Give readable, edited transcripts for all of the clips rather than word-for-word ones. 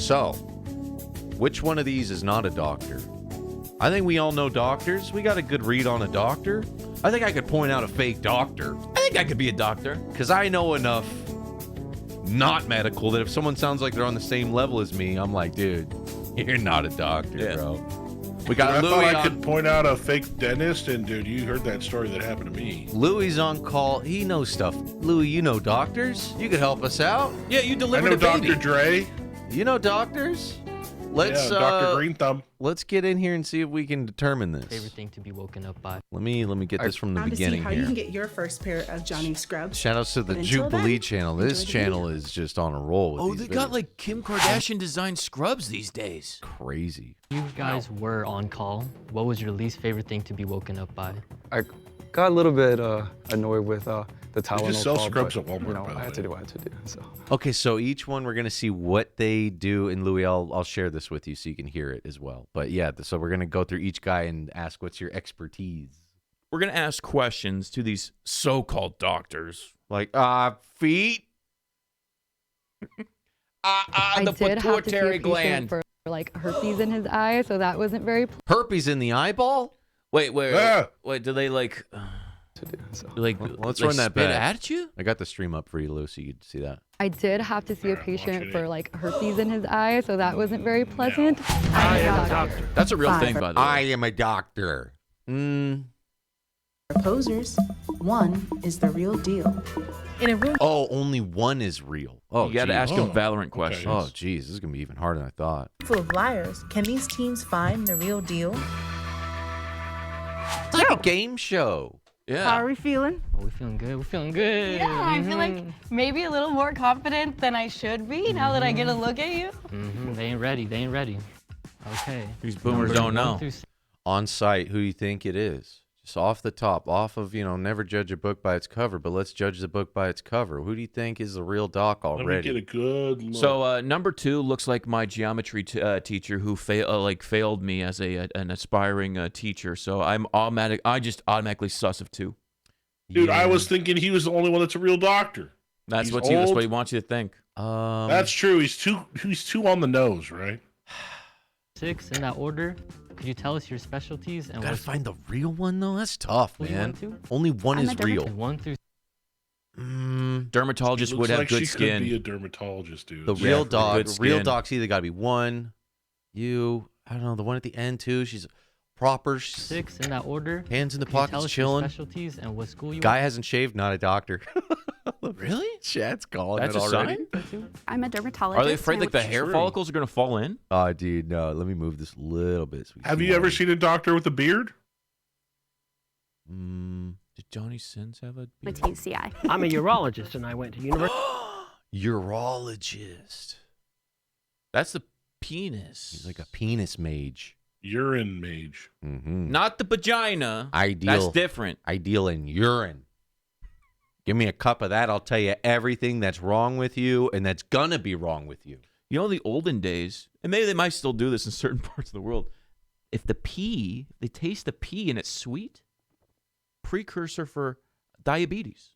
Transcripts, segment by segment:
So, which one of these is not a doctor? I think we all know doctors. We got a good read on a doctor. I think I could point out a fake doctor. I think I could be a doctor. Because I know enough not medical that if someone sounds like they're on the same level as me, I'm like, dude, you're not a doctor, bro. We got Dude, Louis I thought I could point out a fake dentist, and dude, you heard that story that happened to me. Louis on call. He knows stuff. Louis, you know doctors. You could help us out. Yeah, you I delivered know a baby. Dr. Dre. You know doctors. Let's Dr. Green Thumb. Let's get in here and see if we can determine this. Favorite thing to be woken up by. Let me get this from the To see beginning how here. you can get your first pair of Johnny Scrubs. Shout outs to the But until Jubilee then, channel. This enjoy the channel video. is just on a roll with Oh, these they got videos. like Kim Kardashian designed scrubs these days. Crazy. You guys were on call. What was your least favorite thing to be woken up by? I got a little bit annoyed with the Tylenol. just sell call, scrubs but, at Walmart, You know, by the I had to way. do what I had to do. So. Okay, so each one we're gonna see what they do, and Louis, I'll share this with you so you can hear it as well. But yeah, so we're gonna go through each guy and ask what's your expertise. We're going to ask questions to these so-called doctors. Like, feet. I The did have to see a pituitary patient gland. for like herpes in his eye, so that wasn't very. Herpes in the eyeball. Wait, Ah! do they like, To do, so. Let's like run that spit back. at you? I got the stream up for you, Lou, so you can see that. I did have to see a watch patient it. for like herpes in his eye, so that wasn't very pleasant. I am a doctor. That's a real Five. thing, by the way. I am a doctor. Posers. One is the real deal. In a room Oh, only one is real. Oh, You got to geez. ask them Valorant questions. Oh, geez, this is gonna be even harder than I thought. full of liars, can these teams find the real deal? It's like a game show. Yeah. How are we feeling? Oh, we're feeling good. We're feeling good. Yeah, I feel like maybe a little more confident than I should be now that I get a look at you. They ain't ready. They ain't ready. Okay. These boomers Numbers don't 1 know. through 6. On site, who do you think it is? Just off the top, off of, never judge a book by its cover, but let's judge the book by its cover. Who do you think is the real doc Let me already? get a good look. So number 2 looks like my geometry teacher who failed me as an aspiring teacher. So I just automatically sus of 2. Dude, I was thinking he was the only one that's a real doctor. That's He's that's old. what he wants you to think. That's true. He's too on the nose, right? 6 in that order. Could you tell us your specialties and Gotta what find the real one, though? That's tough, Who you man. want to? Only one I'm is a dermatologist. real. 1 through Dermatologist Looks would have like good she skin. could be a dermatologist, dude. The Yeah, real good dog, real skin. doc's either gotta be one, I don't know, the one at the end, too. She's proper. 6 in that order. Hands in the Could you tell pockets, us your chilling. specialties and what school you Guy went hasn't shaved, not a doctor. Really? Chat's calling That's it a already. sign? I'm a dermatologist. Are they afraid like the hair True. follicles are gonna fall in? Oh, dude, no. Let me move this a little bit. So we can Have see you ever more. seen a doctor with a beard? Did Johnny Sins have a? Went to UCI. I'm a urologist and I went to university. Urologist. That's the penis. He's like a penis mage. Urine mage. Mm-hmm. Not the vagina. Ideal. That's different. Ideal in urine. Give me a cup of that. I'll tell you everything that's wrong with you and that's gonna be wrong with you. You know, in the olden days, and maybe they might still do this in certain parts of the world. If they taste the pee and it's sweet, precursor for diabetes.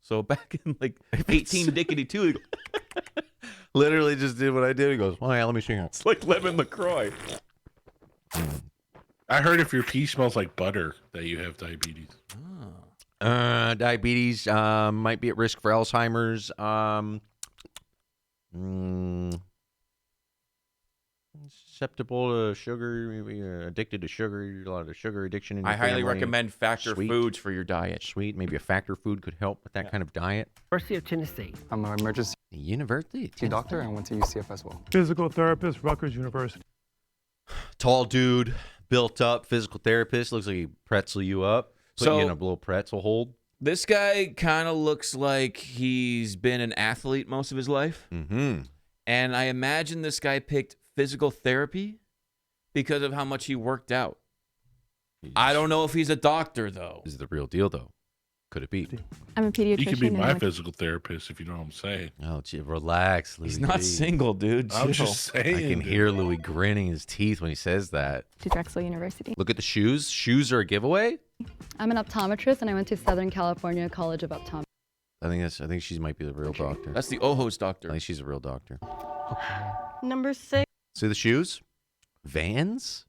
So back in like 1852, Literally just did what I did. He goes, "Oh yeah, let me see here." it's like lemon LaCroix. I heard if your pee smells like butter that you have diabetes. Diabetes might be at risk for Alzheimer's. Susceptible to sugar, maybe addicted to sugar, a lot of sugar addiction in your I highly family. recommend Factor Sweet. foods for your diet. Sweet, maybe a factor food could help with that kind of diet. University of Tennessee. I'm an emergency University. doctor and I went to UCF as well. Physical therapist, Rutgers University. Tall dude, built up, physical therapist. Looks like he pretzel you up. Put So- you in a little pretzel hold. This guy kind of looks like he's been an athlete most of his life. Mm-hmm. And I imagine this guy picked physical therapy because of how much he worked out. I don't know if he's a doctor, though. Is it the real deal, though? Could it be? I'm a pediatrician. You could be and I my went- physical therapist if you know what I'm saying. Oh, gee, relax, Louis. He's not G. single, dude. I'm Chill. just saying. I can dude. hear Louis grinning his teeth when he says that. to Drexel University. Look at the shoes. Shoes are a giveaway. I'm an optometrist and I went to Southern California College of Optometry. I think she might be the real doctor. That's the Ojos I doctor. think she's a real doctor. Okay. Number 6. See the shoes? Vans?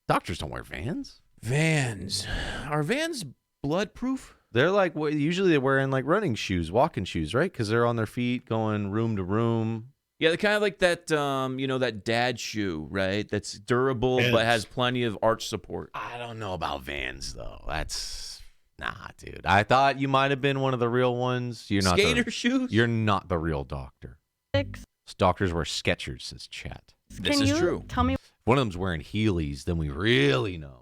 Doctors don't wear Vans. Vans. Are Vans bloodproof? They're like, usually they're wearing like running shoes, walking shoes, right? Because they're on their feet going room to room. Yeah, they're kind of like that, that dad shoe, right? That's durable but has plenty of arch support. I don't know about Vans, though. That's, nah, dude. I thought you might have been one of the real ones. You're not. Skater shoes? You're not the real doctor. 6. Doctors wear Skechers, says Chat. This is true. Tell me If one of them's wearing Heelys, then we really know.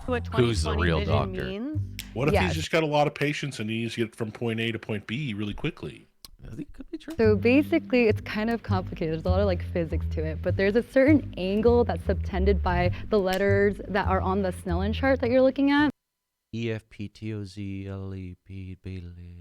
what Who's the 20/20 real vision doctor? means? What if Yes. he's just got a lot of patience and he needs to get from point A to point B really quickly? I think it could be true. So basically, it's kind of complicated. There's a lot of like physics to it, but there's a certain angle that's subtended by the letters that are on the Snellen chart that you're looking at. EFPTOZLEP.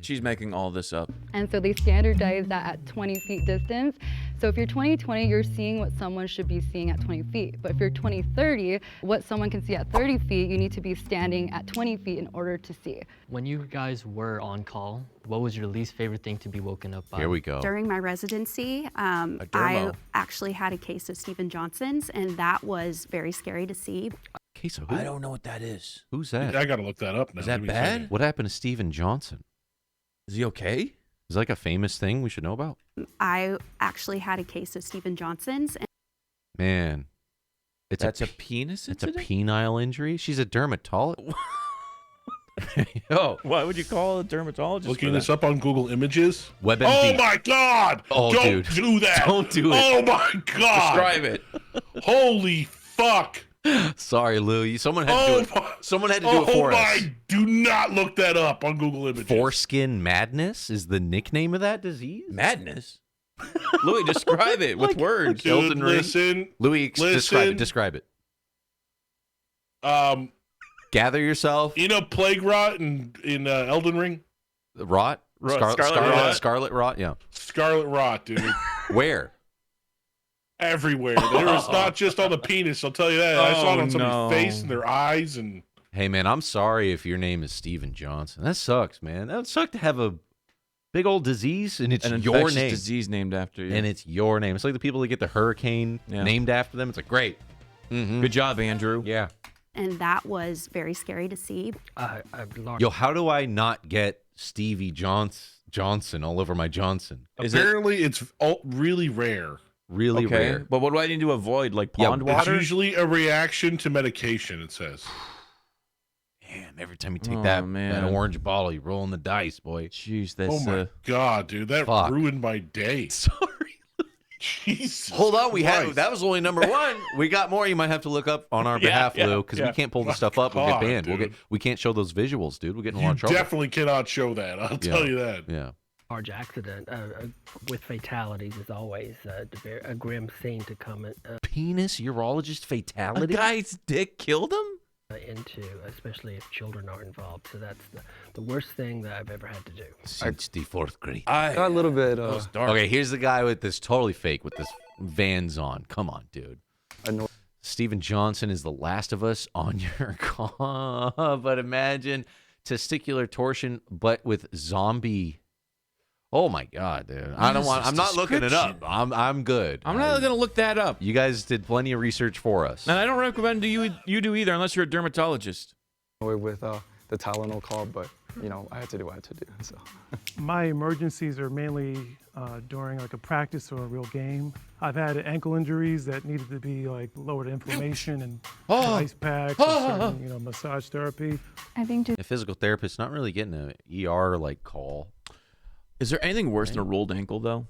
She's making all this up. And so they standardize that at 20 feet distance. So if you're 20/20, you're seeing what someone should be seeing at 20 feet. But if you're 20/30, what someone can see at 30 feet, you need to be standing at 20 feet in order to see. When you guys were on call, what was your least favorite thing to be woken up by? Here we go. During my residency, I dermo. actually had a case of Stephen Johnson's, and that was very scary to see. Case of who? I don't know what that is. Who's that? I got to look that up now. Is that Give me a bad? second. What happened to Stephen Johnson? Is he okay? Is that like a famous thing we should know about? I actually had a case of Stephen Johnson's, and Man, That's a penis It's a incident? penile injury. She's a dermatologist. Yo, Why would you call a dermatologist Looking for this that? up on Google Images. WebMD. Oh my God! Oh, Don't dude. do that! Don't do it. Oh my God! Describe it. Holy fuck! Sorry, Lou. Someone had to do it. Someone had to do it for us. Do not look that up on Google Images. Foreskin madness is the nickname of that disease. Madness? Louis, describe it with words. Dude, Elden Ring. listen. Louis, describe it. Listen. Describe it. Um, Gather yourself. you know plague rot in Elden Ring? Rot. Scarlet rot. Scarlet rot. Yeah. Scarlet rot, dude. Where? Everywhere. There is not just on the penis. I'll tell you that. I saw it on somebody's no. face and their eyes and. Hey, man, I'm sorry if your name is Steven Johnson. That sucks, man. That would suck to have a big old disease and it's An your infectious name. disease named after you. And it's your name. It's like the people that get the hurricane named after them. It's like, great. Mm-hmm. Good job, Andrew. Yeah. that was very scary to see. Yo, how do I not get Stevie Johnson all over my Johnson? Apparently, it's really rare. Really Okay, rare. but what do I need to avoid? Like pond It's water? usually a reaction to medication, it says. Damn, every time you take Oh, that man. orange bottle, you're rolling the dice, boy. Jeez, Oh that's my God, dude. That fuck. ruined my day. Sorry. Jesus. Hold on, Christ. that was only number one. We got more. You might have to look up on our behalf, Lou, because we can't pull the stuff up. We'll get God, banned. dude. We can't show those visuals, dude. We'll get in a lot You of trouble. definitely cannot show that. I'll tell you that. Yeah. Large accident with fatalities is always a grim scene to come Penis urologist a fatality. guy's dick killed him? into, especially if children are involved. So that's the worst thing that I've ever had to do. Since the fourth grade. Got a little bit Okay, here's the guy with this totally fake with this Vans on. Come on, dude. annoyed. Stephen Johnson is the last of us on your call. But imagine testicular torsion, but with zombie. Oh my God, dude! I don't want. I'm not looking it up. I'm good. I'm not going to look that up. You guys did plenty of research for us. And I don't recommend you do either unless you're a dermatologist. With the Tylenol call, but I had to do what I had to do. So My emergencies are mainly during like a practice or a real game. I've had ankle injuries that needed to be like lowered inflammation and ice packs, and certain, massage therapy. I think just A physical therapist not really getting an ER like call. Is there anything worse than a rolled ankle, though?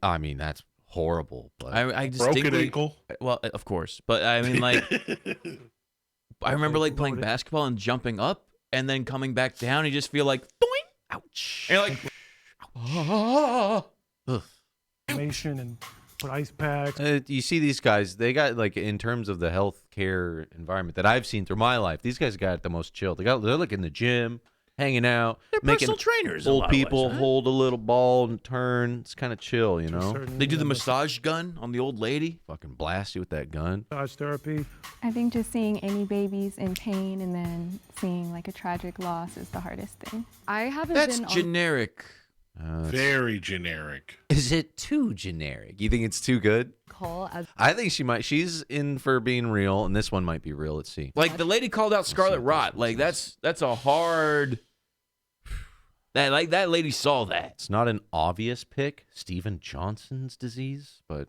I mean, that's horrible. But I Broken distinctly, ankle. well, of course, but I mean, like, I remember like playing basketball and jumping up and then coming back down. You just feel like, doink, ouch. And you're like, Ugh. Inflammation and put ice packs. You see these guys, they got like in terms of the healthcare environment that I've seen through my life, they's guys got the most chill. They're like in the gym, hanging out, they're making personal trainers. in a old lot of ways, people right? hold a little ball and turn. It's kind of chill, you know. Certain, They do the massage gun on the old lady. Fucking blast you with that gun. massage therapy. I think just seeing any babies in pain and then seeing like a tragic loss is the hardest thing. I haven't That's been on generic. Very generic. Is it too generic? You think it's too good? Call as I think she might. She's in for being real, and this one might be real. Let's see. Like the lady called out Scarlet Rot. Like that's a hard. That lady saw that. It's not an obvious pick, Stephen Johnson's disease, but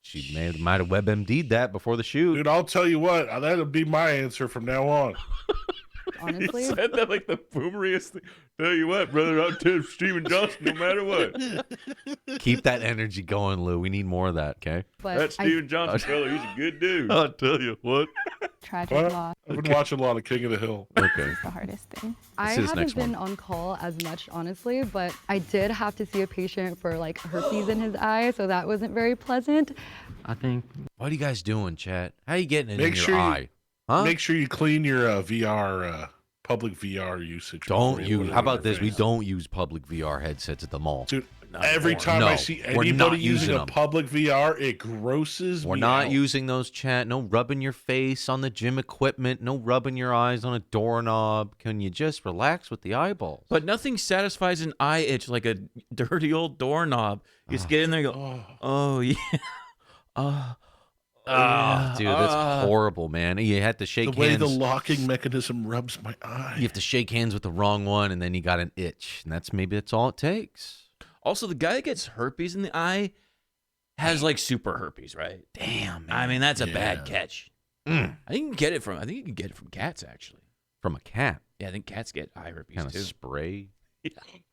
she might have WebMD'd that before the shoot. Dude, I'll tell you what. That'll be my answer from now on. honestly. You said that like the boomeriest thing. Tell you what, brother, I'll tell Stephen Johnson no matter what. Keep that energy going, Lou. We need more of that, okay? But That Stephen Johnson fella, he's a good dude. I'll tell you what. Tragic What? loss I've been watching a lot of King of the Hill. Okay. is the hardest thing. I see this haven't next been one. on call as much, honestly, but I did have to see a patient for like herpes in his eye, so that wasn't very pleasant. I think What are you guys doing, chat? How you getting it Make in your sure you- eye? Huh? Make sure you clean your VR, public VR usage. Don't before you put use. it How on your about this? We face. don't use public VR headsets at the mall. Dude, every time No, I see we're anybody not using using a them. public VR, it grosses We're me not out. using those, chat. No rubbing your face on the gym equipment. No rubbing your eyes on a doorknob. Can you just relax with the eyeballs? But nothing satisfies an eye itch like a dirty old doorknob. You just get in there and go, oh yeah. Oh, dude, that's horrible, man. You had to shake The way hands. the locking mechanism rubs my eye. You have to shake hands with the wrong one, and then you got an itch, and that's all it takes. Also, the guy that gets herpes in the eye has like super herpes, right? Damn, man. I mean, that's a Yeah. bad catch. Mm. I think you can get it from cats actually. From a cat, Yeah, I think cats get eye herpes kind of too. spray,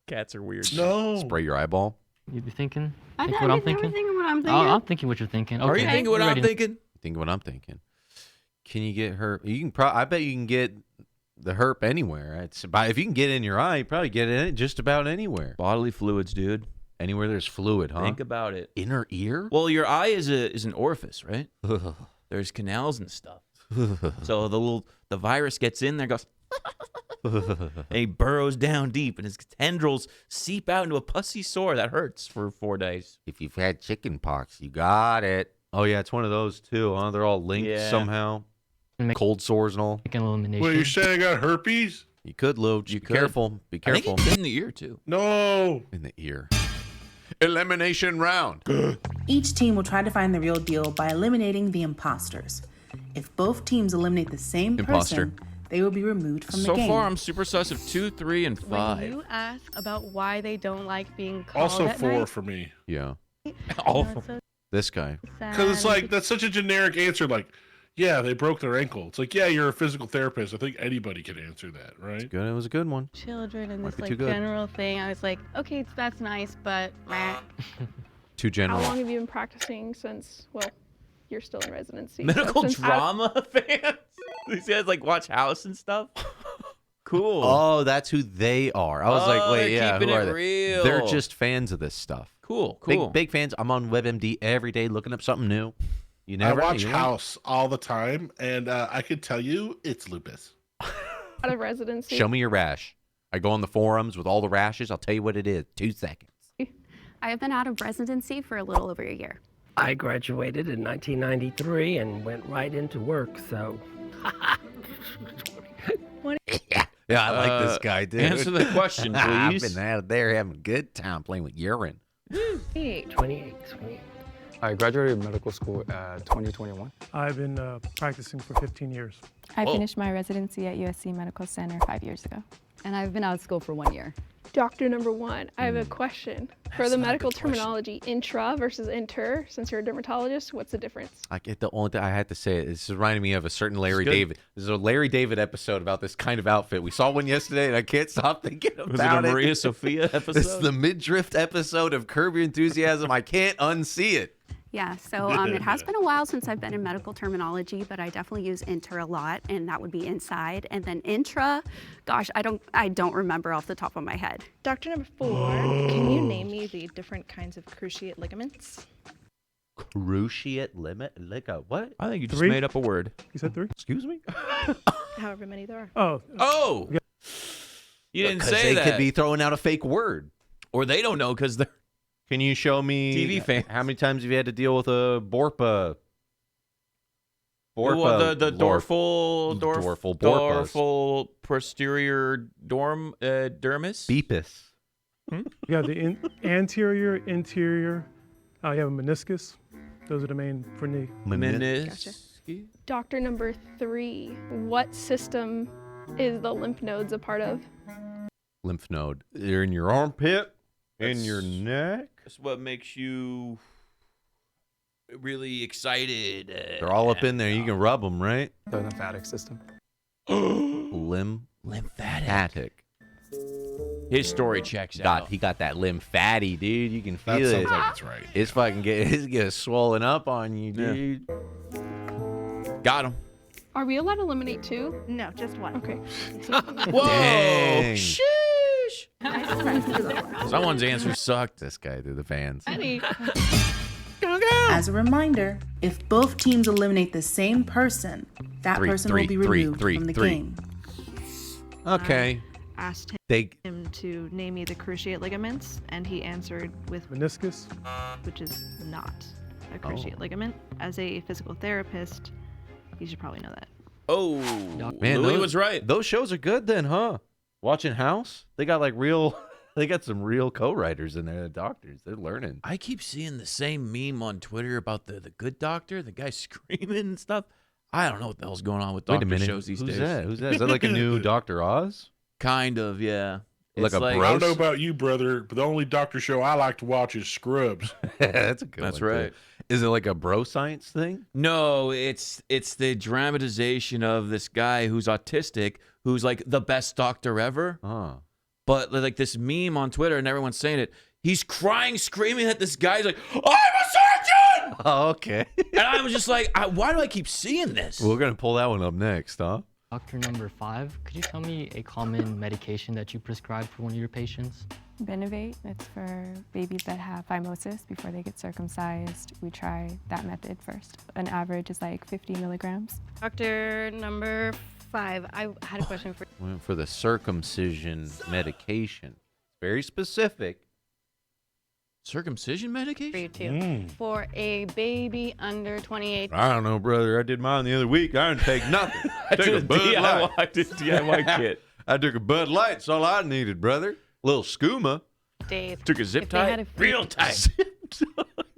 Cats are weird. No. spray your eyeball. you be thinking. I Think know, what I'm you're thinking. thinking what I'm Oh, thinking. I'm thinking what you're thinking. Are you Okay. thinking what I'm Ready. thinking? Think of what I'm thinking. Can you get herp? You can. I bet you can get the herp anywhere. If you can get it in your eye, you probably get it just about anywhere. Bodily fluids, dude. Anywhere there's fluid, huh? Think about it. Inner ear. Well, your eye is an orifice, right? There's canals and stuff. So the virus gets in there, goes, and he burrows down deep, and his tendrils seep out into a pussy sore that hurts for 4 days. If you've had chicken pox, you got it. Oh yeah, it's one of those too, huh? They're all linked Yeah. somehow. Make- Cold sores and all. Make an elimination. Wait, you're saying I got herpes? You could, Lou. Just You be could. careful. Be I think careful. it get in the ear too. No. In the ear. Elimination round. Each team will try to find the real deal by eliminating the imposters. If both teams eliminate the same Imposter. person, they will be removed from So the game. far, I'm super sus of 2, 3, and 5. When you ask about why they don't like being called Also at 4 night, for me. Yeah. All that's so This guy. Because it's sad. like, that's such a generic answer. Like, yeah, they broke their ankle. It's like, yeah, you're a physical therapist. I think anybody can answer that, right? Good. It was a good one. children and Might this be like too good. general thing. I was like, okay, that's nice, but meh. Too How general. long have you been practicing since, well, you're still in residency? so Medical since drama fans? These guys like watch House and stuff? Cool. Oh, that's who they are. I was like, Oh, wait, they're yeah, keeping who it are they? real. They're just fans of this stuff. Cool, cool. Big fans. I'm on WebMD every day looking up something new. You never I watch you know? House all the time, and I could tell you it's lupus. out of residency. Show me your rash. I go on the forums with all the rashes. I'll tell you what it is. 2 seconds. I have been out of residency for a little over a year. I graduated in 1993 and went right into work, so. Yeah, I like this guy, dude. Answer the question, I've please. been out there having a good time playing with urine. 28. I graduated medical school at 2021. I've been practicing for 15 years. I finished my residency at USC Medical Center 5 years ago. And I've been out of school for 1 year. Doctor number 1, I have a question. For the medical terminology, intra versus inter, since you're a dermatologist, what's the difference? I get the only thing I had to say. This is reminding me of a certain Larry good. David. There's a Larry David episode about this kind of outfit. We saw one yesterday, and I can't stop thinking about Was it a Maria it. Sophia episode? This is the mid-drift episode of Curb Your Enthusiasm. I can't unsee it. Yeah, so it has been a while since I've been in medical terminology, but I definitely use inter a lot, and that would be inside. And then intra, gosh, I don't remember off the top of my head. Doctor number 4, can you name me the different kinds of cruciate ligaments? Cruciate limit? Like a what? I think you just 3? made up a word. You said 3? Excuse me? However many there are. Oh, Oh! You didn't Because say they that. could be throwing out a fake word. Or they don't know because they're... Can you show me TV fans. how many times have you had to deal with a Borpa? Well, the Lorp. dorsal Borpas. posterior dermis. Beepus. You have the anterior, interior. You have a meniscus. Those are the main for knee. Meniscus. Doctor number 3, what system is the lymph nodes a part of? Lymph node. They're in your armpit, in your neck. That's what makes you really excited. They're all up in there. You can rub them, right? The lymphatic system. Lymphatic. His story checks out. He got that lymphatic, dude. You can feel That it. sounds like it's right. It's fucking get swollen up on you, dude. Got him. Are we allowed to eliminate 2? No, just one. Okay. Whoa! Dang. Sheesh! Nice. Someone's answer sucked. This guy through the fans. As a reminder, if both teams eliminate the same person, that person will be removed from the game. Okay. Asked They him to name me the cruciate ligaments, and he answered with meniscus, which is not a cruciate ligament. As a physical therapist, you should probably know that. Oh, man, Louis was right. Those shows are good then, huh? Watching House, they got like real. They got some real co-writers in there, the doctors. They're learning. I keep seeing the same meme on Twitter about the good doctor, the guy screaming and stuff. I don't know what the hell's going on with Wait a doctor minute. shows these days. Who's that? Is that like a new Dr. Oz? Kind of, yeah. Like It's a I bro- don't know about you, brother, but the only doctor show I like to watch is Scrubs. That's a good That's one, too. right. Is it like a bro science thing? No, it's the dramatization of this guy who's autistic, who's like the best doctor ever. Huh. But like this meme on Twitter, and everyone's saying it. He's crying, screaming at this guy. He's like, "I'm a surgeon!" Oh, okay. And I was just like, why do I keep seeing this? We're gonna pull that one up next, huh? Doctor number 5, could you tell me a common medication that you prescribe for one of your patients? Benivate, it's for babies that have phimosis before they get circumcised. We try that method first. An average is like 50 milligrams. Doctor number 5, I had a question for Went for the circumcision medication. Very specific. Circumcision medication? you too. For a baby under 28. I don't know, brother. I did mine the other week. I didn't take nothing. I took a Bud Light. I did DIY kit. I took a Bud Light. That's all I needed, brother. Little skooma. Days. Took a zip If they had tie. a Real tight.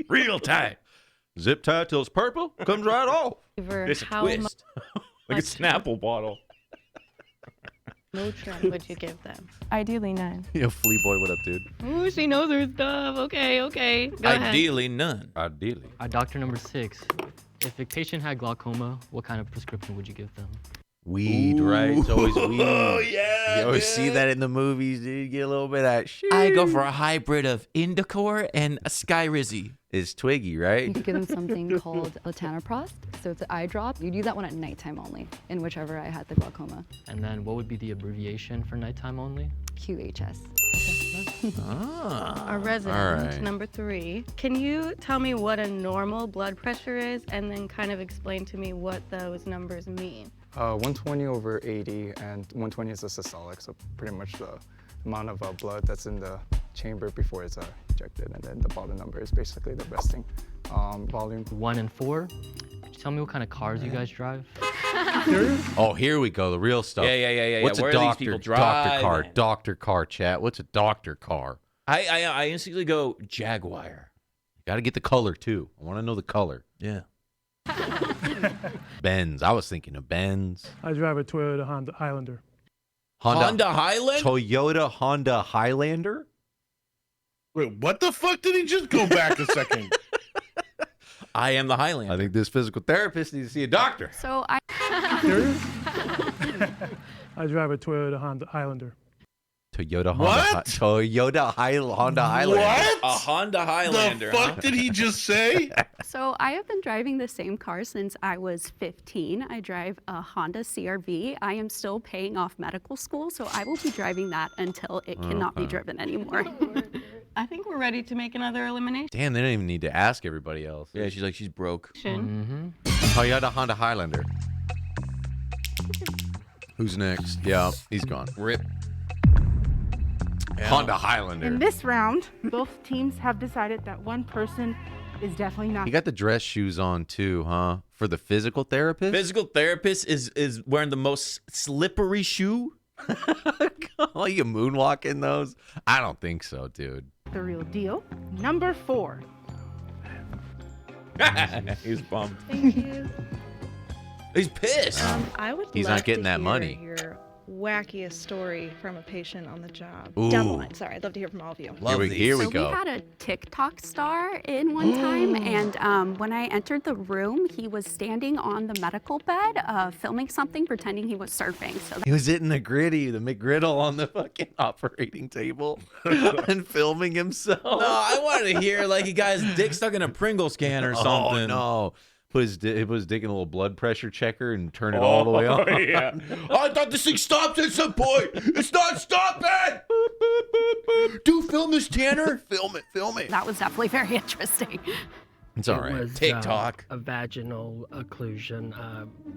Real tight. Zip tie till it's purple. Comes right off. fever, It's a how twist. Like a Snapple bottle. Motrin would you give them? Ideally none. Yo, Flea Boy, what up, dude? Ooh, she knows her stuff. Okay. Go ahead. Ideally, none. Ideally. Doctor number 6, if a patient had glaucoma, what kind of prescription would you give them? Weed, right? It's always weed. Oh, yeah. You always man. see that in the movies, dude. You get a little bit of that shit. I go for a hybrid of Indicor and a Skyrizi. It's Twiggy, right? You could give them something called latanoprost. So it's an eye drop. You do that one at nighttime only, in whichever I had the glaucoma. And then what would be the abbreviation for nighttime only? QHS. Ah. Our resident, All right. number 3. Can you tell me what a normal blood pressure is and then kind of explain to me what those numbers mean? 120 over 80, and 120 is a systolic, so pretty much the amount of blood that's in the chamber before it's ejected, and then the bottom number is basically the resting volume. 1 and 4. Could you tell me what kind of cars you guys drive? Oh, here we go. The real stuff. Yeah. What's Where a are these doctor? people Doctor car. driving? Doctor car, chat. What's a doctor car? I instantly go Jaguar. Got to get the color, too. I want to know the color. Yeah. Benz. I was thinking of Benz. I drive a Toyota Honda Highlander. Honda Highland? Toyota Honda Highlander? Wait, what the fuck did he just go back a second? I am the Highlander. I think this physical therapist needs to see a doctor. So I. I drive a Toyota Honda Highlander. Toyota Honda. What? Honda Highlander. What? A Honda Highlander. The fuck did he just say? So I have been driving the same car since I was 15. I drive a Honda CR-V. I am still paying off medical school, so I will be driving that until it cannot be driven anymore. I think we're ready to make another elimination. Damn, they don't even need to ask everybody else. Yeah, she's like, she's broke. Toyota Honda Highlander. Who's next? Yeah, he's gone. Rip. Honda Highlander. In this round, both teams have decided that one person is definitely not. You got the dress shoes on too, huh? For the physical therapist? Physical therapist is wearing the most slippery shoe Oh, you moonwalking those? I don't think so, dude. The real deal. Number 4. He's bummed. Thank you. He's pissed. I would He's love not getting to that hear money. Your wackiest story from a patient on the job. Ooh. Double line. Sorry, I'd love to hear from all of you. Here we So go. we had a TikTok star in one time, and when I entered the room, he was standing on the medical bed, filming something, pretending he was surfing. So He was hitting the McGriddle on the fucking operating table and filming himself. No, I wanted to hear like he got his dick stuck in a Pringle can or something. Oh, no. Put his dick in a little blood pressure checker and turn it all the way on. Yeah. I thought this thing stopped at some point. It's not stopping. Do film this, Tanner. Film it. that was definitely very interesting. It's all It right. was, TikTok. A vaginal occlusion.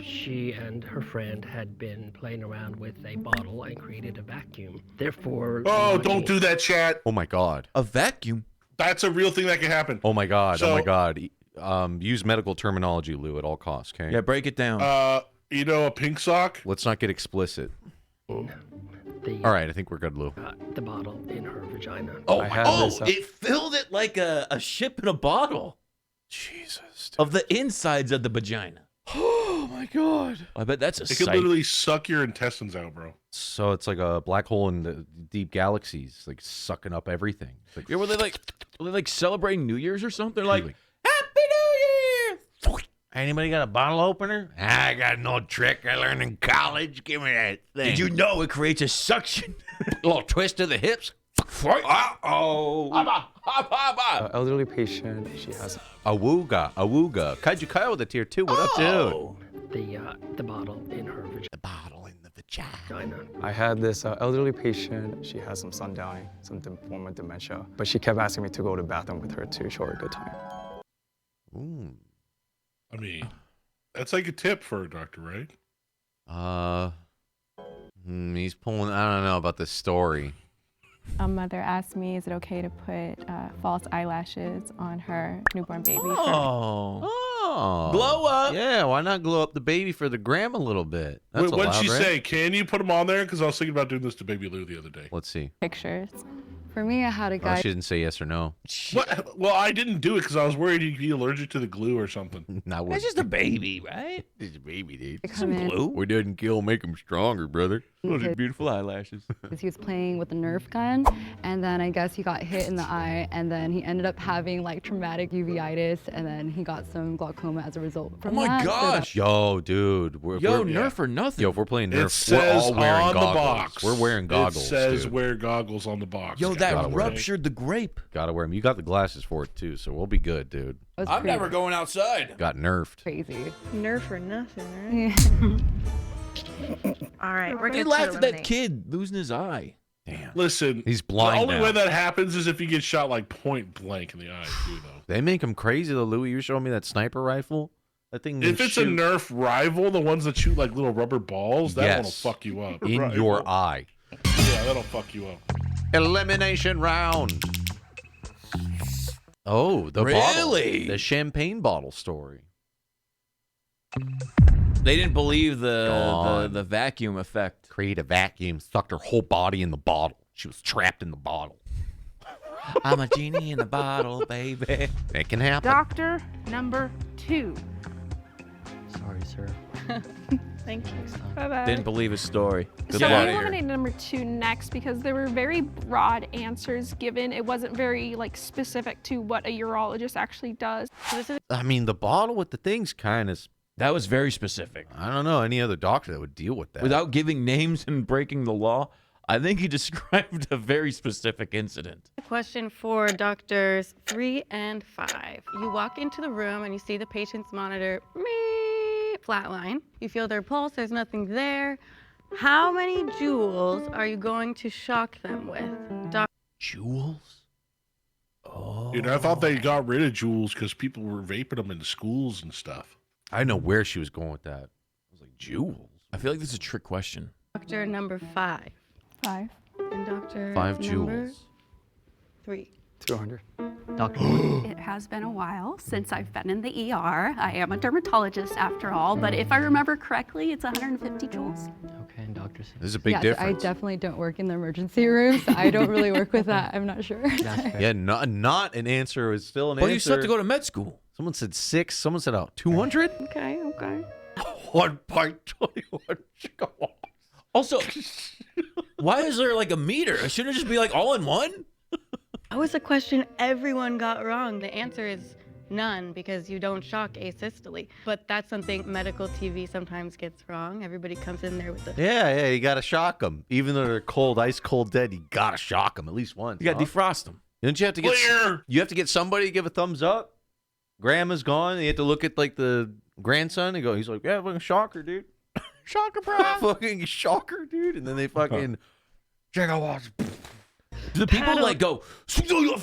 She and her friend had been playing around with a bottle and created a vacuum. Therefore, Oh, launching- don't do that, chat. Oh, my God. A vacuum. That's a real thing that can happen. Oh, my God. So- Oh, my God. Use medical terminology, Lou, at all costs, okay? Yeah, break it down. You know, a pink sock. Let's not get explicit. The, All right, I think we're good, Lou. the bottle in her vagina. Oh, I had this, it filled it like a ship in a bottle. Jesus. Of the insides of the vagina. Oh, my God. I bet that's a It could sight. literally suck your intestines out, bro. So it's like a black hole in the deep galaxies, like sucking up everything. It's like, Yeah, were they like celebrating New Year's or something? Like, Like- Happy New Year! anybody got a bottle opener? I got no trick I learned in college. Give me that thing. Did you know it creates a suction? A little twist of the hips? Uh-oh. Elderly patient, she has Awooga. Kaiju Kyle with a tier 2. What up, dude? The bottle in her vagina. The bottle in the vagina. I had this elderly patient. She has some sundowning, form of dementia, but she kept asking me to go to the bathroom with her to show her a good time. Ooh. I mean, that's like a tip for a doctor, right? He's pulling. I don't know about this story. A mother asked me, is it okay to put false eyelashes on her newborn baby? Oh. Glow up. Yeah, why not glow up the baby for the gram a little bit? That's Wait, what'd allowed, she right? say? Can you put them on there? Because I was thinking about doing this to Baby Lou the other day. Let's see. Pictures. For me, I had a Oh, guy. she didn't say yes or no. What? Well, I didn't do it because I was worried he'd be allergic to the glue or something. It's just a baby, right? It's a baby, dude. Come in. Glue. We didn't kill, make him stronger, brother. Those are beautiful eyelashes. He was playing with a Nerf gun, and then I guess he got hit in the eye, and then he ended up having like traumatic uveitis, and then he got some glaucoma as a result from Oh my that. So gosh. Yo, dude. We're, Yo, we're- Nerf or nothing. Yo, if we're playing It Nerf, we're says all wearing on goggles. the box. We're wearing goggles. It says dude. wear goggles on the box. Yo, guys. that Gotta wear it. ruptured the grape. Gotta wear them. You got the glasses for it, too, so we'll be good, dude. It was I'm pretty never going outside. Got nerfed. crazy. Nerf or nothing, right? Yeah. All right, we're He good to laughed at that eliminate. kid losing his eye. Damn. Listen, He's blind The only now. way that happens is if you get shot like point blank in the eye, too, though. They make them crazy, though, Louis. You showing me that sniper rifle? That thing If can it's a shoot Nerf rival, the ones that shoot like little rubber balls, that one will Yes. fuck you up. in your eye. Yeah, that'll fuck you up. Elimination round. Oh, the bottle. Really? The champagne bottle story. They didn't believe the Gone. vacuum effect. Create a vacuum, sucked her whole body in the bottle. She was trapped in the bottle. I'm a genie in a bottle, baby. It can happen. Doctor number 2. Sorry, sir. Thank you. Bye-bye. Didn't believe his story. Good So luck. we eliminated number 2 next because there were very broad answers given. It wasn't very specific to what a urologist actually does. I mean, the bottle with the thing's kind of. That was very specific. I don't know any other doctor that would deal with that. Without giving names and breaking the law, I think he described a very specific incident. Question for doctors 3 and 5. You walk into the room and you see the patient's monitor flatline. You feel their pulse, there's nothing there. How many joules are you going to shock them with? Joules? Oh. Dude, I thought they got rid of jewels because people were vaping them in schools and stuff. I know where she was going with that. I was like, jewels? I feel like this is a trick question. Doctor number 5. 5. And doctor 5 number joules. 3. 200. Doctor. It has been a while since I've been in the ER. I am a dermatologist after all, but if I remember correctly, it's 150 joules. Okay, and Doctor. Singh. This is a big I difference. definitely don't work in the emergency room, so I don't really work with that. I'm not sure. Yeah, not an answer is still an answer. Well, you still have to go to med school. Someone said 6. Someone said 200. Okay. 1.21. Also, why is there like a meter? It shouldn't it just be like all in one? That was a question everyone got wrong. The answer is none, because you don't shock asystole. But that's something medical TV sometimes gets wrong. Everybody comes in there with the... Yeah, you got to shock them. Even though they're cold, ice cold dead, you got to shock them at least once. You got to defrost them. Don't you have to get... You have to get somebody to give a thumbs up. Grandma's gone. And you have to look at like the grandson and go, he's like, yeah, fucking shocker, dude. Shocker, bro. Fucking shocker, dude. And then they fucking... Do the people like go... Do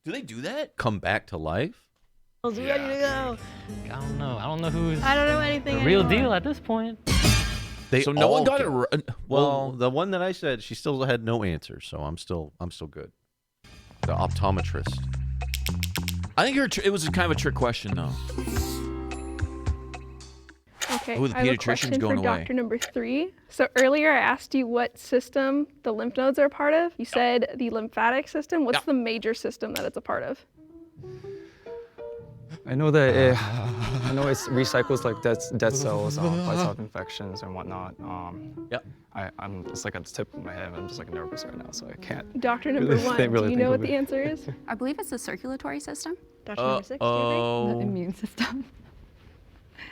they do that? Come back to life? Ready to go. I don't know. I don't know who's I don't know anything the real anymore. deal at this point. So no one got it. Well, the one that I said, she still had no answer, so I'm still good. The optometrist. I think it was kind of a trick question, though. Okay, Oh, the I have a pediatrician's question going for away. doctor number 3. So earlier I asked you what system the lymph nodes are a part of. You said the lymphatic system. What's the major system that it's a part of? I know that it recycles like dead cells, fights off infections and whatnot. I'm just like at the tip of my head. I'm just like nervous right now, so I can't. Doctor number 1, do you know what the answer is? I believe it's the circulatory system. Doctor number 6, do you agree? The immune system.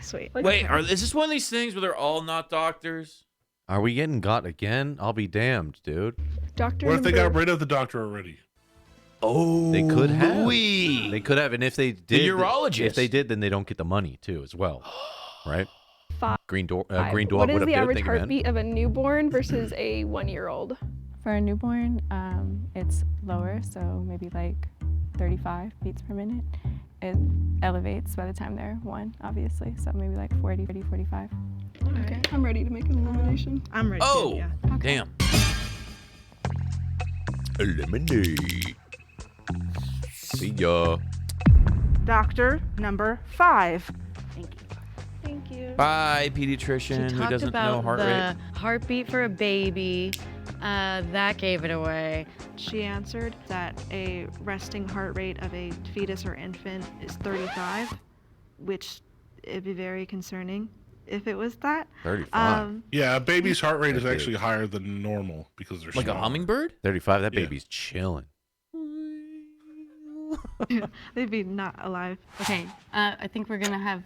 Sweet. Wait, is this one of these things where they're all not doctors? Are we getting got again? I'll be damned, dude. Doctor What if they got rid of the doctor already? Oh, They could have. They could have, and if they did, urologist. If they did, then they don't get the money too, as well, right? Green Dwarf What is would have the bid. average Thank you, man. heartbeat of a newborn versus a 1-year-old? For a newborn, it's lower, so maybe like 35 beats per minute. It elevates by the time they're 1, obviously, so maybe like 40, 45. Okay, I'm ready to make an elimination. I'm ready. Oh, Yeah. damn. Eliminate. See ya. Doctor number 5. Thank you. Bye, She pediatrician who talked doesn't know about heart the rate. heartbeat for a baby. That gave it away. She answered that a resting heart rate of a fetus or infant is 35, which it'd be very concerning if it was that. 35. Yeah, a baby's heart rate is actually higher than normal because they're Like a small. hummingbird? 35. That baby's chilling. They'd be not alive. Okay, I think we're gonna have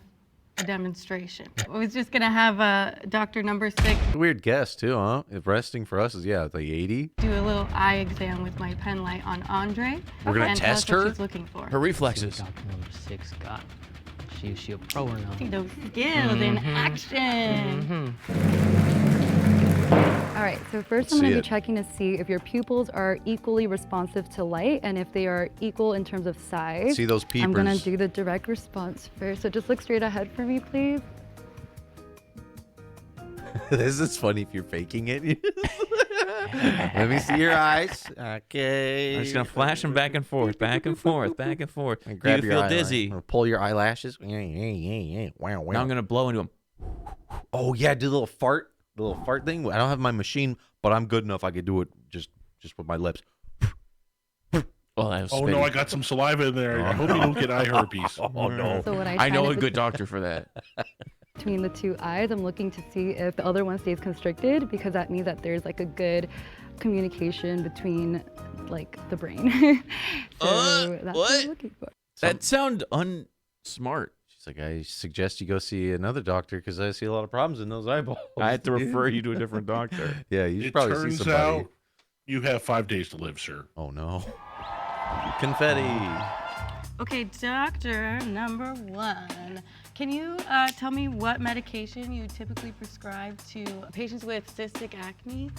a demonstration. I was just gonna have doctor number 6 Weird guess too, huh? If resting for us is like 80. do a little eye exam with my pen light on Andre. We're gonna and test tell us her? what she's looking for. Her reflexes. Doctor number 6 got. She a pro or not? See those skills in action. All right, so first I'm See going to it. be checking to see if your pupils are equally responsive to light and if they are equal in terms of size. See those I'm going peepers. to do the direct response first. So just look straight ahead for me, please. This is funny if you're faking it. Let me see your eyes. Okay. I'm just gonna flash them back and forth, back and forth, back and forth. And grab you your feel eyelash. dizzy. I'm gonna pull your eyelashes. Wow, wow. Now I'm gonna blow into them. Oh yeah, do the little fart thing. I don't have my machine, but I'm good enough. I could do it just with my lips. Oh, that was Oh no, I got some saliva in there. I hope you don't get eye herpes. Oh no. So when I know find a it good doctor for that. between the two eyes, I'm looking to see if the other one stays constricted because that means that there's like a good communication between like the brain. So that's what I'm looking for. That sound unsmart. She's like, I suggest you go see another doctor because I see a lot of problems in those eyeballs. I had to refer you to a different doctor. Yeah, you should It probably turns see somebody. out you have 5 days to live, sir. Oh no. Confetti. Okay, doctor number 1. Can you tell me what medication you typically prescribe to patients with cystic acne?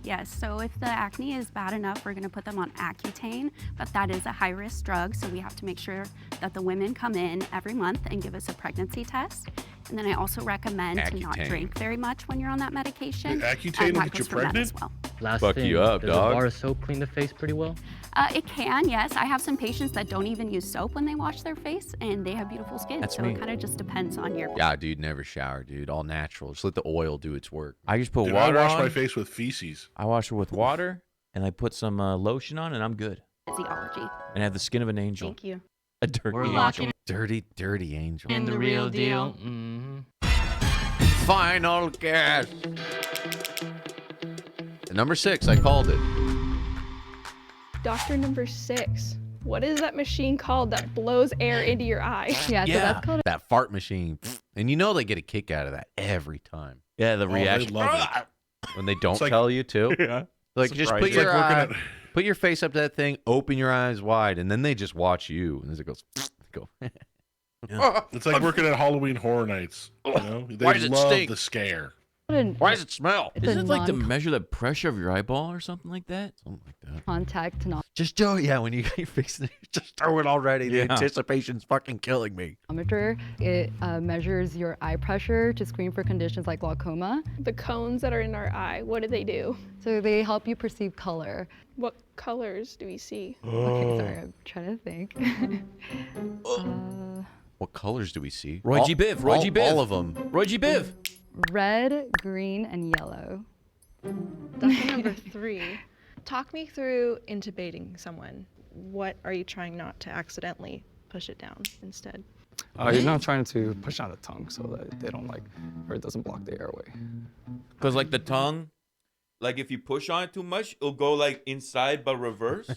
Yes, so if the acne is bad enough, we're gonna put them on Accutane, but that is a high-risk drug, so we have to make sure that the women come in every month and give us a pregnancy test. And then I also recommend to not Accutane. drink very much when you're on that medication. Accutane will that get goes you for men as pregnant? well. Last Fuck thing, you up, does dog. a bar of soap clean the face pretty well? It can, yes. I have some patients that don't even use soap when they wash their face, and they have beautiful skin. That's so me. it kind of just depends on your. Yeah, dude, never shower, dude. All natural. Just let the oil do its work. I just put Dude, water I wash on. my face with feces. I wash it with water, and I put some lotion on, and I'm good. Physiology. And I have the skin of an angel. Thank you. A dirty We're angel. locking Dirty, dirty angel. in the real deal. Mm-hmm. Final guess. Number 6, I called it. Doctor number 6. What is that machine called that blows air into your eye? Yeah, so that's called that fart machine. And you know they get a kick out of that every time. Yeah, the Oh, reaction. they love it. When they don't It's like- tell you to. Yeah. Like, just Surprise. put your, It's like working put your face up to that thing, open your eyes wide, and then they just watch you. And as it goes, go. It's like working at Halloween Horror Nights. You know? They Why does it love stink? the scare. Why does it smell? It's Isn't a it like to measure the pressure of your eyeball or something like that? Something like that. non-contact Just do it. Yeah, when you get your face, just throw it already. The Yeah. anticipation's fucking killing me. thermometer. It measures your eye pressure to screen for conditions like glaucoma. The cones that are in our eye, what do they do? So they help you perceive color. What colors do we see? Okay, sorry, I'm trying to think. What colors do we see? Roy G. Biv. Roy G. Biv. All of them. Roy G. Biv. Red, green, and yellow. Doctor number 3. Talk me through intubating someone. What are you trying not to accidentally push it down instead? You're not trying to push down the tongue so that they don't or it doesn't block the airway. Because like the tongue, like if you push on it too much, it'll go like inside but reverse.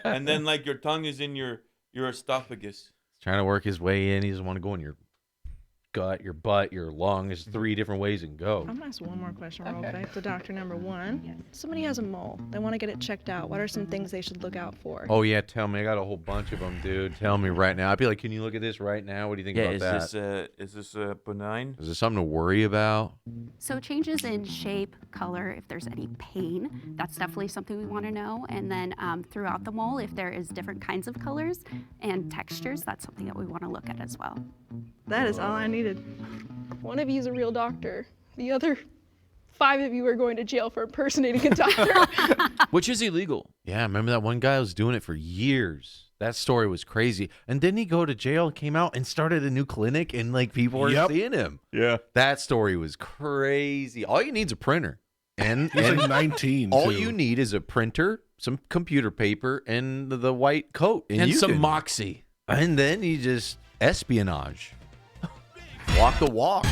And then like your tongue is in your esophagus. Trying to work his way in. He doesn't want to go in your gut, your butt, your lung. There's 3 different ways it can go. I'm gonna ask one more question real quick to doctor number 1. Somebody has a mole. They want to get it checked out. What are some things they should look out for? Oh, yeah, tell me. I got a whole bunch of them, dude. Tell me right now. I'd be like, can you look at this right now? What do you think about that? Is this benign? Is this something to worry about? So changes in shape, color, if there's any pain, that's definitely something we want to know. And then throughout the mole, if there is different kinds of colors and textures, that's something that we want to look at as well. That is all I needed. One of you is a real doctor. The other 5 of you are going to jail for impersonating a doctor. Which is illegal. Yeah, remember that one guy was doing it for years. That story was crazy. And didn't he go to jail, came out, and started a new clinic, and like people were seeing him? Yeah. That story was crazy. All you need is a printer. And He's like 19. all too. you need is a printer, some computer paper, and the white coat. And you some can- moxie. And then you just espionage. Walk the walk.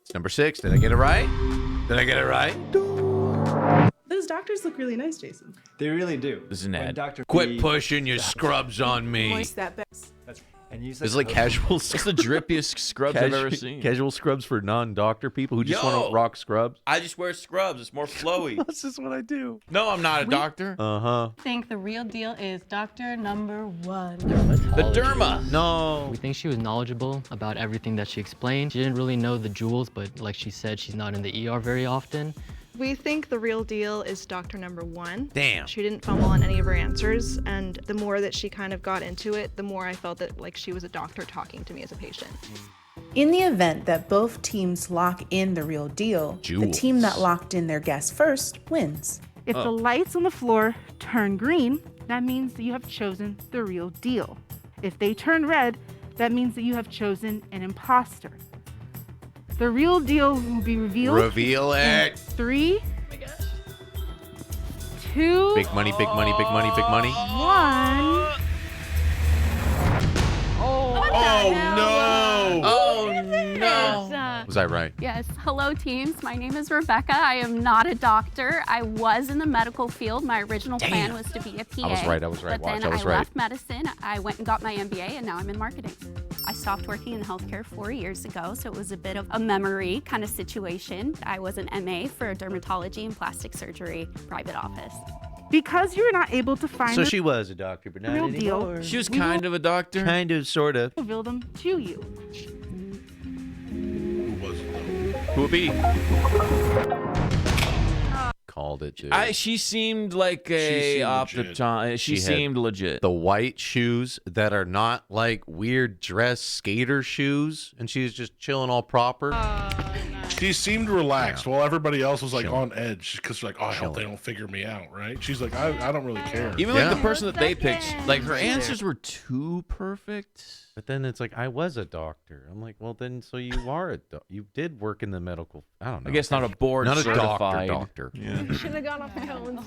It's number 6. Did I get it right? Did I get it right? Those doctors look really nice, Jason. They really do. This is an ad. Quit pushing your scrubs on me. Moist that best. That's right. And use It's like casual It's the drippiest scrubs I've ever seen. Casual scrubs for non-doctor people who just want Yo. to rock scrubs. I just wear scrubs. It's more flowy. That's just what I do. No, I'm not a doctor. Uh-huh. I think the real deal is doctor number 1. The derma. No. We think she was knowledgeable about everything that she explained. She didn't really know the jewels, but like she said, she's not in the ER very often. We think the real deal is doctor number 1. Damn. She didn't fumble on any of her answers, and the more that she kind of got into it, the more I felt that like she was a doctor talking to me as a patient. In the event that both teams lock in the real deal, the Jewels. team that locked in their guess first wins. If the lights on the floor turn green, that means that you have chosen the real deal. If they turn red, that means that you have chosen an imposter. The real deal will be revealed. Reveal in it. 3, 2, Big money, big money, big money, big money. 1. Oh, no. Oh, no. Was I right? Yes. Hello, teams. My name is Rebecca. I am not a doctor. I was in the medical field. My original plan was to be a PA. I was right. But Watch, then I was I right. left medicine. I went and got my MBA, and now I'm in marketing. I stopped working in healthcare 4 years ago, so it was a bit of a memory kind of situation. I was an MA for dermatology and plastic surgery private office. Because you're not able to find So the she was a doctor, but not real anymore. deal, She was we will kind of a doctor. Kind of, sort of. reveal them to you. Who was it, though? Who would be? Called it, dude. She seemed like She a seemed off the legit. top. She had seemed legit. The white shoes that are not like weird dress skater shoes, and she was just chilling all proper. She She seemed relaxed while everybody else was like Chilling. on edge because like, oh, I hope they don't figure me out, right? She's like, I don't really care. Even like the person that they picked, like her answers were too perfect. But then it's like, I was a doctor. I'm like, well, then so you are you did work in the medical. I don't know. I guess not a board not certified. a doctor. Yeah. You should have gone off cones.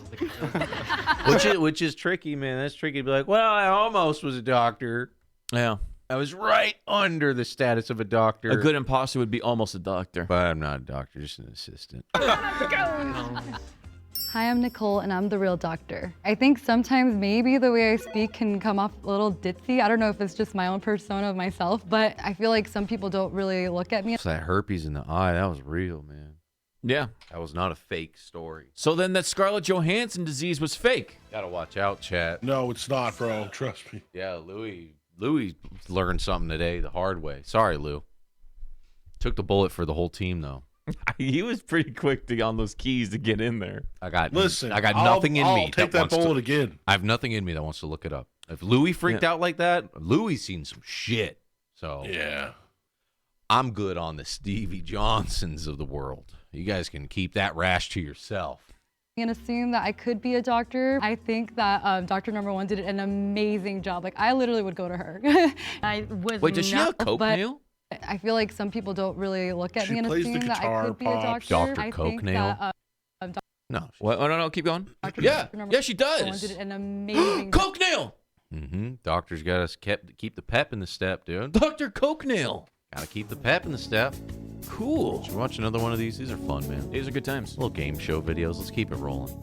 which is tricky, man. That's tricky to be like, well, I almost was a doctor. Yeah. I was right under the status of a doctor. A good imposter would be almost a doctor. But I'm not a doctor, just an assistant. Hi, I'm Nicole, and I'm the real doctor. I think sometimes maybe the way I speak can come off a little ditzy. I don't know if it's just my own persona of myself, but I feel like some people don't really look at me. So that herpes in the eye, that was real, man. Yeah. That was not a fake story. So then that Scarlett Johansson disease was fake. Gotta watch out, chat. No, it's not, bro. Trust me. Yeah, Louis learned something today the hard way. Sorry, Lou. Took the bullet for the whole team, though. He was pretty quick to on those keys to get in there. I got Listen, nothing in me. I'll take that bullet again. I have nothing in me that wants to look it up. If Louis freaked out like that, Louis seen some shit. So yeah, I'm good on the Stevie Johnsons of the world. You guys can keep that rash to yourself. And assume that I could be a doctor. I think that Doctor Number One did an amazing job. Like, I literally would go to her. I was Wait, does she have a coke but nail? I feel like some people don't really look at She me and plays the assume that I guitar, could be a Pops. doctor. Dr. I Coke think nail? that No. What? Oh, no, keep going. Dr. Yeah, Number yeah, she One does. did an amazing Coke nail. Mm-hmm. Doctors got us keep the pep in the step, dude. Dr. Coke nail. Gotta keep the pep in the step. Cool. Should we watch another one of these? These are fun, man. These are good times. Little game show videos. Let's keep it rolling.